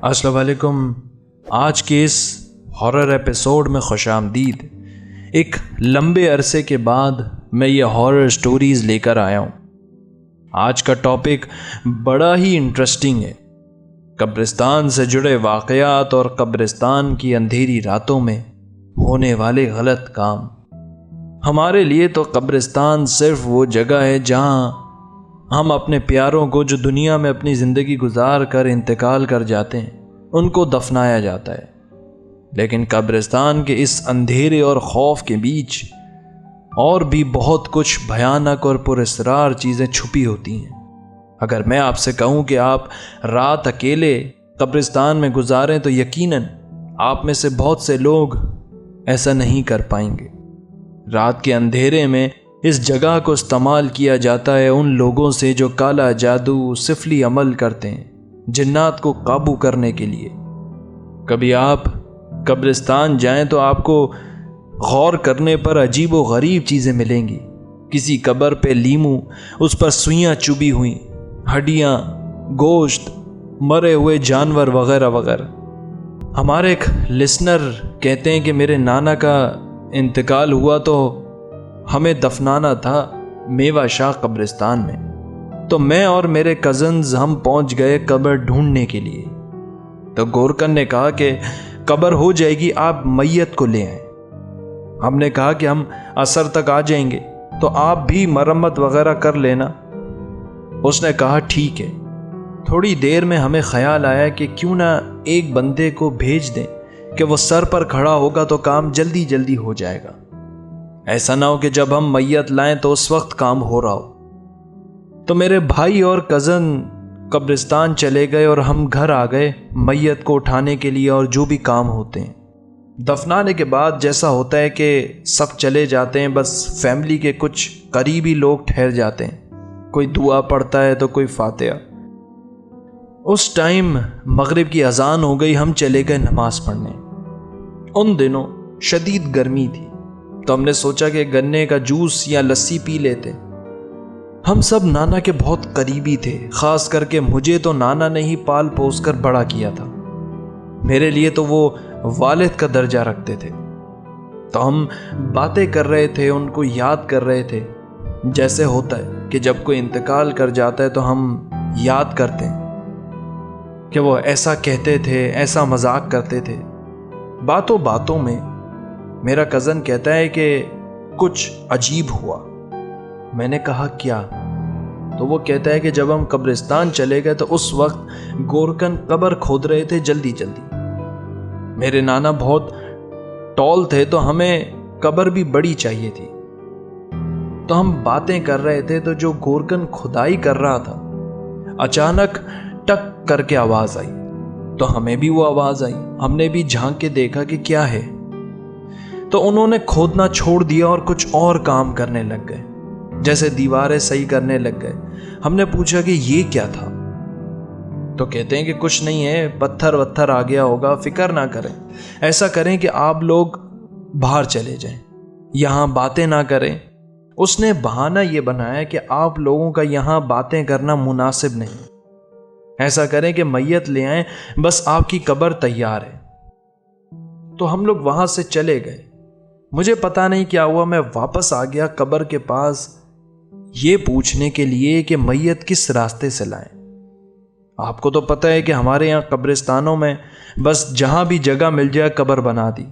अस्सलाम वालेकुम। आज के इस हॉरर एपिसोड में खुश आमदीद। एक लंबे अरसे के बाद मैं ये हॉरर स्टोरीज़ लेकर आया हूँ। आज का टॉपिक बड़ा ही इंटरेस्टिंग है। कब्रिस्तान से जुड़े वाक़यात और कब्रिस्तान की अंधेरी रातों में होने वाले गलत काम। हमारे लिए तो कब्रिस्तान सिर्फ वो जगह है जहाँ हम अपने प्यारों को जो दुनिया में अपनी ज़िंदगी गुजार कर इंतकाल कर जाते हैं उनको दफनाया जाता है। लेकिन कब्रिस्तान के इस अंधेरे और खौफ के बीच और भी बहुत कुछ भयानक और पुरस्रार चीज़ें छुपी होती हैं। अगर मैं आपसे कहूँ कि आप रात अकेले कब्रिस्तान में गुजारें तो यकीनन आप में से बहुत से लोग ऐसा नहीं कर पाएंगे। रात के अंधेरे में इस जगह को इस्तेमाल किया जाता है उन लोगों से जो काला जादू सिफली अमल करते हैं, जिन्नात को काबू करने के लिए। कभी आप कब्रिस्तान जाएं तो आपको गौर करने पर अजीब व गरीब चीज़ें मिलेंगी। किसी कब्र पे लीमू, उस पर सुइयाँ चुभी हुई, हड्डियाँ, गोश्त, मरे हुए जानवर वगैरह वगैरह। हमारे एक लिसनर कहते हैं कि मेरे नाना का इंतकाल हुआ तो हमें दफनाना था मेवा शाह कब्रिस्तान में। तो मैं और मेरे कज़न्स हम पहुंच गए कब्र ढूंढने के लिए। तो गोरकन ने कहा कि कब्र हो जाएगी, आप मैयत को ले आए। हमने कहा कि हम असर तक आ जाएंगे तो आप भी मरम्मत वगैरह कर लेना। उसने कहा ठीक है। थोड़ी देर में हमें ख्याल आया कि क्यों ना एक बंदे को भेज दें कि वो सर पर खड़ा होगा तो काम जल्दी जल्दी हो जाएगा। ऐसा ना हो कि जब हम मैयत लाएं तो उस वक्त काम हो रहा हो। तो मेरे भाई और कज़न कब्रिस्तान चले गए और हम घर आ गए मैयत को उठाने के लिए और जो भी काम होते हैं। दफनाने के बाद जैसा होता है कि सब चले जाते हैं, बस फैमिली के कुछ करीबी लोग ठहर जाते हैं। कोई दुआ पढ़ता है तो कोई फातिहा। उस टाइम मगरिब की अजान हो गई, हम चले गए नमाज पढ़ने। उन दिनों शदीद गर्मी थी तो हमने सोचा कि गन्ने का जूस या लस्सी पी लेते। हम सब नाना के बहुत करीबी थे, ख़ास करके मुझे तो नाना ने ही पाल पोस कर बड़ा किया था। मेरे लिए तो वो वालिद का दर्जा रखते थे। तो हम बातें कर रहे थे, उनको याद कर रहे थे। जैसे होता है कि जब कोई इंतकाल कर जाता है तो हम याद करते हैं कि वो ऐसा कहते थे, ऐसा मजाक करते थे। बातों बातों में मेरा कज़न कहता है कि कुछ अजीब हुआ। मैंने कहा क्या? तो वो कहता है कि जब हम कब्रिस्तान चले गए तो उस वक्त गोरकन कब्र खोद रहे थे जल्दी जल्दी। मेरे नाना बहुत टॉल थे तो हमें कब्र भी बड़ी चाहिए थी। तो हम बातें कर रहे थे तो जो गोरकन खुदाई कर रहा था अचानक टक करके आवाज़ आई। तो हमें भी वो आवाज़ आई। हमने भी झांक के देखा कि क्या है। तो उन्होंने खोदना छोड़ दिया और कुछ और काम करने लग गए, जैसे दीवारें सही करने लग गए। हमने पूछा कि ये क्या था? तो कहते हैं कि कुछ नहीं है, पत्थर वत्थर आ गया होगा, फिक्र ना करें। ऐसा करें कि आप लोग बाहर चले जाएं, यहाँ बातें ना करें। उसने बहाना ये बनाया कि आप लोगों का यहाँ बातें करना मुनासिब नहीं। ऐसा करें कि मैयत ले आएं, बस आपकी कब्र तैयार है। तो हम लोग वहाँ से चले गए। मुझे पता नहीं क्या हुआ, मैं वापस आ गया कब्र के पास ये पूछने के लिए कि मैयत किस रास्ते से लाएं। आपको तो पता है कि हमारे यहाँ कब्रिस्तानों में बस जहाँ भी जगह मिल जाए कब्र बना दी।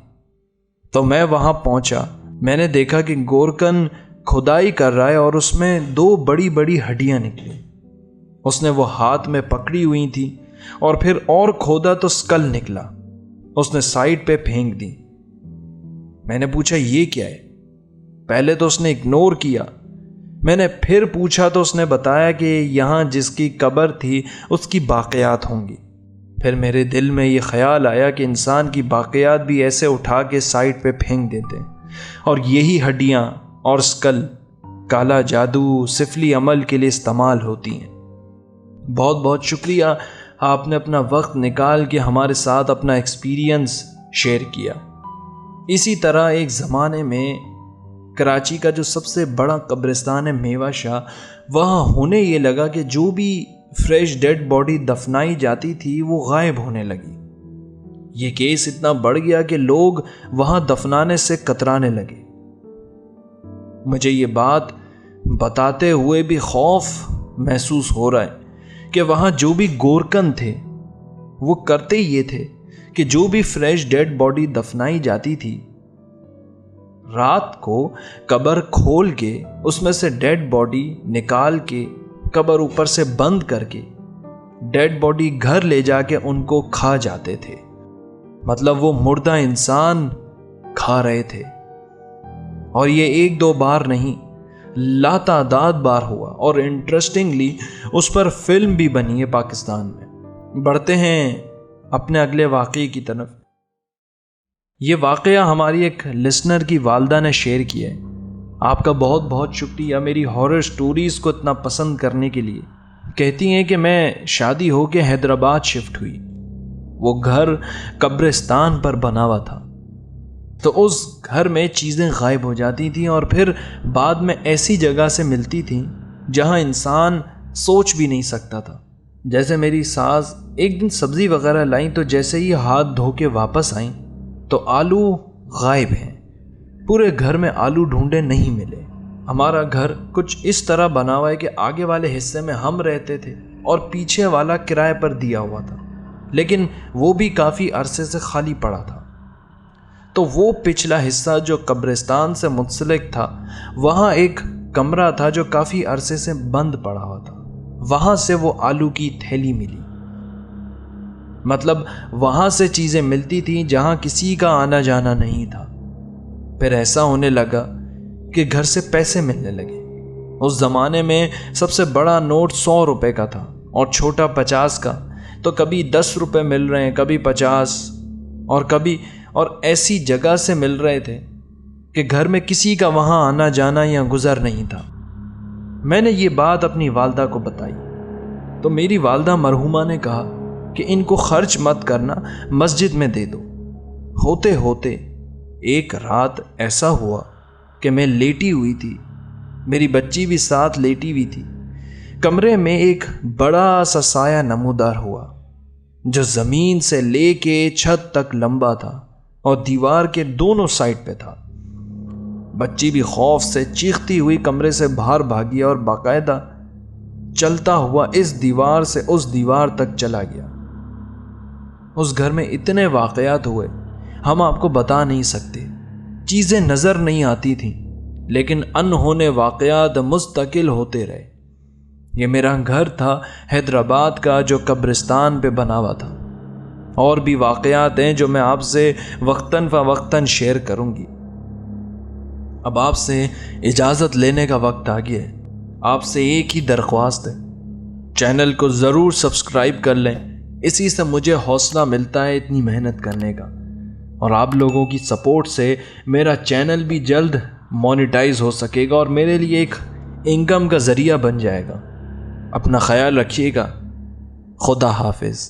तो मैं वहाँ पहुँचा। मैंने देखा कि गोरकन खुदाई कर रहा है और उसमें दो बड़ी बड़ी हड्डियाँ निकली। उसने वो हाथ में पकड़ी हुई थी और फिर और खोदा तो स्कल निकला। उसने साइड पे फेंक दी। मैंने पूछा ये क्या है? पहले तो उसने इग्नोर किया। मैंने फिर पूछा तो उसने बताया कि यहाँ जिसकी कब्र थी उसकी बाक़ियात होंगी। फिर मेरे दिल में ये ख्याल आया कि इंसान की बाक़ियात भी ऐसे उठा के साइड पे फेंक देते हैं और यही हड्डियाँ और स्कल काला जादू सिफली अमल के लिए इस्तेमाल होती हैं। बहुत बहुत शुक्रिया, आपने अपना वक्त निकाल के हमारे साथ अपना एक्सपीरियंस शेयर किया। इसी तरह एक ज़माने में कराची का जो सबसे बड़ा कब्रिस्तान है मेवा शाह, वहाँ होने ये लगा कि जो भी فریش ڈیڈ باڈی دفنائی جاتی تھی وہ غائب ہونے لگی۔ یہ کیس اتنا بڑھ گیا کہ لوگ وہاں دفنانے سے کترانے لگے۔ مجھے یہ بات بتاتے ہوئے بھی خوف محسوس ہو رہا ہے کہ وہاں جو بھی گورکن تھے وہ کرتے یہ تھے کہ جو بھی فریش ڈیڈ باڈی دفنائی جاتی تھی، رات کو قبر کھول کے اس میں سے ڈیڈ باڈی نکال کے قبر اوپر سے بند کر کے ڈیڈ باڈی گھر لے جا کے ان کو کھا جاتے تھے۔ مطلب وہ مردہ انسان کھا رہے تھے، اور یہ ایک دو بار نہیں، لاتعداد بار ہوا، اور انٹرسٹنگلی اس پر فلم بھی بنی ہے پاکستان میں۔ بڑھتے ہیں اپنے اگلے واقعے کی طرف۔ یہ واقعہ ہماری ایک لسنر کی والدہ نے شیئر کیا ہے۔ آپ کا بہت بہت شکریہ میری ہارر سٹوریز کو اتنا پسند کرنے کے لیے۔ کہتی ہیں کہ میں شادی ہو کے حیدرآباد شفٹ ہوئی۔ وہ گھر قبرستان پر بنا ہوا تھا، تو اس گھر میں چیزیں غائب ہو جاتی تھیں اور پھر بعد میں ایسی جگہ سے ملتی تھیں جہاں انسان سوچ بھی نہیں سکتا تھا۔ جیسے میری ساس ایک دن سبزی وغیرہ لائیں تو جیسے ہی ہاتھ دھو کے واپس آئیں تو آلو غائب ہیں۔ پورے گھر میں آلو ڈھونڈے نہیں ملے۔ ہمارا گھر کچھ اس طرح بنا ہوا ہے کہ آگے والے حصے میں ہم رہتے تھے اور پیچھے والا کرائے پر دیا ہوا تھا، لیکن وہ بھی کافی عرصے سے خالی پڑا تھا۔ تو وہ پچھلا حصہ جو قبرستان سے منسلک تھا، وہاں ایک کمرہ تھا جو کافی عرصے سے بند پڑا ہوا تھا۔ وہاں سے وہ آلو کی تھیلی ملی۔ مطلب وہاں سے چیزیں ملتی تھیں جہاں کسی کا آنا جانا نہیں تھا۔ پھر ایسا ہونے لگا کہ گھر سے پیسے ملنے لگے۔ اس زمانے میں سب سے بڑا نوٹ 100 روپے کا تھا اور چھوٹا 50 کا، تو کبھی 10 روپے مل رہے ہیں، کبھی 50، اور ایسی جگہ سے مل رہے تھے کہ گھر میں کسی کا وہاں آنا جانا یا گزر نہیں تھا۔ میں نے یہ بات اپنی والدہ کو بتائی تو میری والدہ مرحومہ نے کہا کہ ان کو خرچ مت کرنا، مسجد میں دے دو۔ ہوتے ہوتے ایک رات ایسا ہوا کہ میں لیٹی ہوئی تھی، میری بچی بھی ساتھ لیٹی ہوئی تھی۔ کمرے میں ایک بڑا سا سایہ نمودار ہوا جو زمین سے لے کے چھت تک لمبا تھا اور دیوار کے دونوں سائڈ پہ تھا۔ بچی بھی خوف سے چیختی ہوئی کمرے سے باہر بھاگی اور باقاعدہ چلتا ہوا اس دیوار سے اس دیوار تک چلا گیا۔ اس گھر میں اتنے واقعات ہوئے ہم آپ کو بتا نہیں سکتے۔ چیزیں نظر نہیں آتی تھیں لیکن انہونے واقعات مستقل ہوتے رہے۔ یہ میرا گھر تھا حیدرآباد کا جو قبرستان پہ بنا ہوا تھا۔ اور بھی واقعات ہیں جو میں آپ سے وقتاً فوقتاً شیئر کروں گی۔ اب آپ سے اجازت لینے کا وقت آ گیا ہے۔ آپ سے ایک ہی درخواست ہے، چینل کو ضرور سبسکرائب کر لیں، اسی سے مجھے حوصلہ ملتا ہے اتنی محنت کرنے کا، اور آپ لوگوں کی سپورٹ سے میرا چینل بھی جلد مونیٹائز ہو سکے گا اور میرے لیے ایک انکم کا ذریعہ بن جائے گا۔ اپنا خیال رکھیے گا۔ خدا حافظ۔